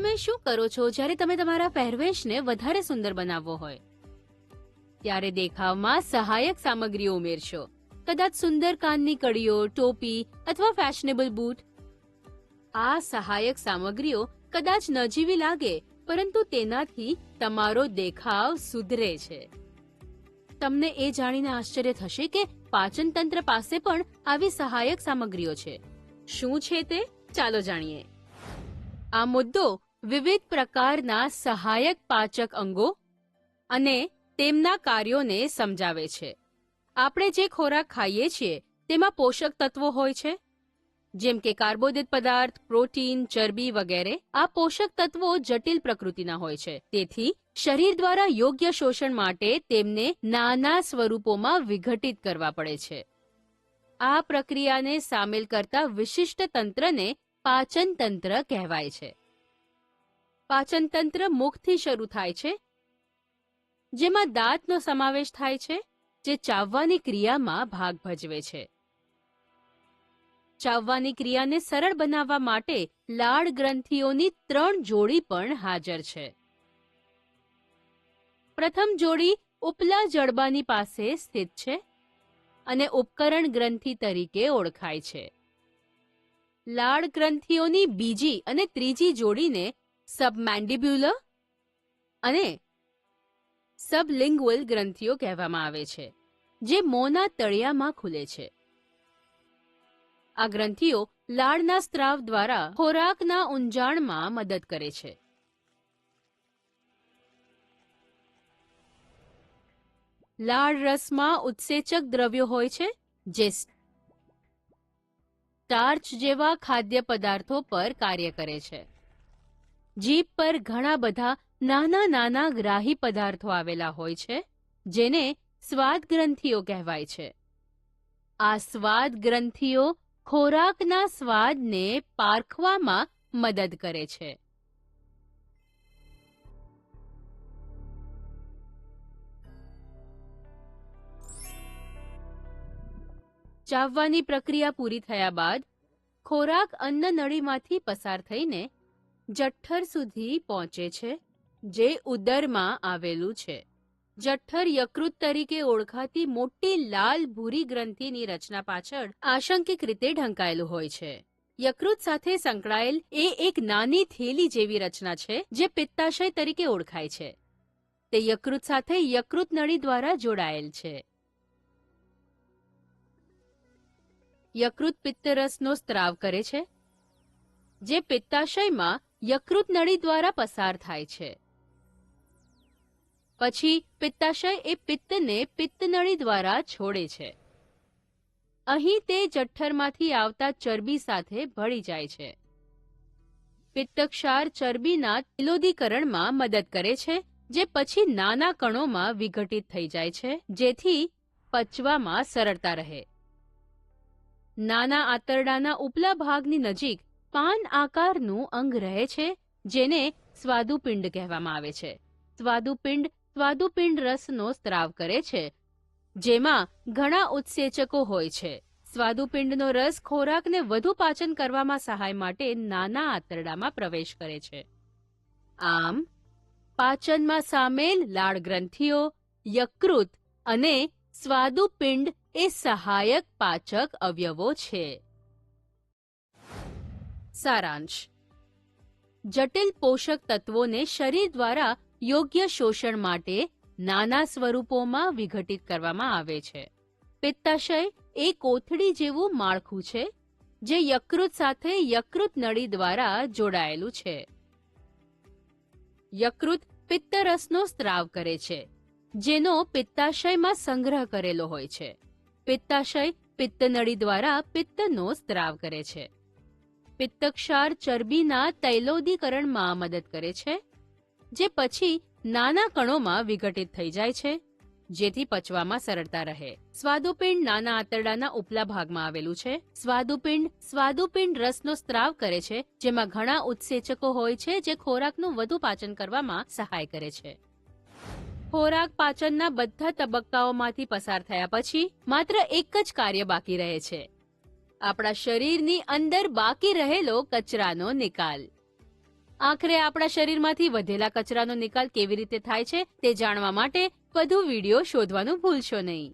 તમે શું કરો છો જ્યારે તમે તમારા પહેરવેશને વધારે સુંદર બનાવવો હોય? ત્યારે દેખાવમાં સહાયક સામગ્રીઓ ઉમેરશો. કદાચ સુંદર કાનની કડીઓ, ટોપી અથવા ફેશનેબલ બૂટ. આ સહાયક સામગ્રીઓ કદાચ નજીવી લાગે, પરંતુ તેનાથી તમારો દેખાવ સુધરે છે. તમને એ જાણીને આશ્ચર્ય થશે કે પાચન તંત્ર પાસે પણ આવી સહાયક સામગ્રીઓ છે. શું છે તે? ચાલો જાણીએ. આ મુદ્દો વિવિધ પ્રકારના સહાયક પાચક અંગો અને તેમના કાર્યોને સમજાવે છે. આપણે જે ખોરાક ખાઈએ છીએ તેમાં પોષક તત્વો હોય છે, જેમ કે કાર્બોદિત પદાર્થ, પ્રોટીન, ચરબી વગેરે. આ પોષક તત્વો જટિલ પ્રકૃતિના હોય છે, તેથી શરીર દ્વારા યોગ્ય શોષણ માટે તેમને નાના સ્વરૂપોમાં વિઘટિત કરવા પડે છે. આ પ્રક્રિયાને સામેલ કરતા વિશિષ્ટ તંત્રને પાચન તંત્ર કહેવાય છે. પાચન તંત્ર મુખથી શરૂ થાય છે, જેમાં દાંતનો સમાવેશ થાય છે, જે ચાવવાની ક્રિયામાં ભાગ ભજવે છે. ચાવવાની ક્રિયાને સરળ બનાવવા માટે લાળ ગ્રંથિઓની 3 જોડી પણ હાજર છે. પ્રથમ જોડી ઉપલા જડબાની પાસે સ્થિત છે અને ઉપકરણ ગ્રંથિ તરીકે ઓળખાય છે. લાળ ગ્રંથિઓની બીજી અને ત્રીજી જોડીને સબમેન્ડિબ્યુલર અને સબલિંગ્વલ ગ્રંથિઓ કહેવામાં આવે છે, જે મોંના તળિયામાં ખુલે છે. આ ગ્રંથિઓ લાળના સ્ત્રાવ દ્વારા ખોરાકના ઊંજાણમાં મદદ કરે છે. લાળ રસમાં ઉત્સેચક દ્રવ્યો હોય છે, જે સ્ટાર્ચ જેવા ખાદ્ય પદાર્થો પર કાર્ય કરે છે. જીભ પર ઘણા બધા નાના નાના ગ્રાહી પદાર્થો આવેલા હોય છે, જેને સ્વાદ ગ્રંથિઓ કહેવાય છે. આ સ્વાદ ગ્રંથિઓ ખોરાકના સ્વાદને પારખવામાં મદદ કરે છે. ચાવવાની પ્રક્રિયા પૂરી થયા બાદ ખોરાક અન્નનળીમાંથી પસાર થઈને જઠ્ઠર સુધી પહોંચે છે, જે ઉદરમાં આવેલું છે. જઠ્ઠર યકૃત તરીકે ઓળખાતી મોટી લાલ ભૂરી ગ્રંથિની રચના પાછળ આંશિક રીતે ઢંકાયેલું હોય છે. યકૃત સાથે સંકળાયેલ એ એક નાની થેલી જેવી રચના છે, જે પિત્તાશય તરીકે ઓળખાય છે. તે યકૃત સાથે યકૃત નળી દ્વારા જોડાયેલ છે. યકૃત પિત્તરસનો સ્ત્રાવ કરે છે, જે પિત્તાશયમાં યકૃત નળી દ્વારા પસાર થાય છે. પછી પિત્તાશય એ પિત્તને પિત્તનળી દ્વારા છોડે છે. અહીં તે જઠ્ઠરમાંથી આવતા ચરબી સાથે ભળી જાય છે. પિત્તક્ષાર ચરબીના તિલોદીકરણમાં મદદ કરે છે, જે પછી નાના કણોમાં વિઘટિત થઈ જાય છે, જેથી પચવામાં સરળતા રહે. નાના આંતરડાના ઉપલા ભાગની નજીક પાન આકારનું અંગ રહે છે, જેને સ્વાદુપિંડ કહેવામાં આવે છે. સ્વાદુપિંડ સ્વાદુપિંડ રસનો સ્ત્રાવ કરે છે, જેમાં ઘણા ઉત્સેચકો હોય છે. સ્વાદુપિંડનો રસ ખોરાકને વધુ પાચન કરવામાં સહાય માટે નાના આંતરડામાં પ્રવેશ કરે છે. આમ પાચનમાં સામેલ લાળ ગ્રંથિઓ, યકૃત અને સ્વાદુપિંડ એ સહાયક પાચક અવયવો છે. સારાંશ: જટિલ પોષક તત્વોને શરીર દ્વારા યોગ્ય શોષણ માટે નાના સ્વરૂપોમાં વિઘટિત કરવામાં આવે છે. પિત્તાશય એ કોથળી જેવું માળખું છે, જે યકૃત સાથે યકૃત નળી દ્વારા જોડાયેલું છે. યકૃત પિત્તરસનો સ્ત્રાવ કરે છે, જેનો પિત્તાશયમાં સંગ્રહ કરેલો હોય છે. પિત્તાશય પિત્તનળી દ્વારા પિત્તનો સ્ત્રાવ કરે છે. પિત્તક્ષાર ચરબીના તૈલોદીકરણમાં મદદ કરે છે, જે પછી નાના કણોમાં વિઘટિત થઈ જાય છે, જેથી પચવામાં સરળતા રહે. સ્વાદુપિંડ નાના આંતરડાના ઉપલા ભાગમાં આવેલું છે. સ્વાદુપિંડ રસનો સ્ત્રાવ કરે છે, જેમાં ઘણા ઉત્સેચકો હોય છે, જે ખોરાકનું વધુ પાચન કરવામાં સહાય કરે છે. ખોરાક પાચનના બધા તબક્કાઓમાંથી પસાર થયા પછી માત્ર એક જ કાર્ય બાકી રહે છે: આપણા શરીરની અંદર બાકી રહેલો કચરાનો નિકાલ. આખરે આપણા શરીરમાંથી વધેલા કચરાનો નિકાલ કેવી રીતે થાય છે તે જાણવા માટે વધુ વિડીયો શોધવાનું ભૂલશો નહીં.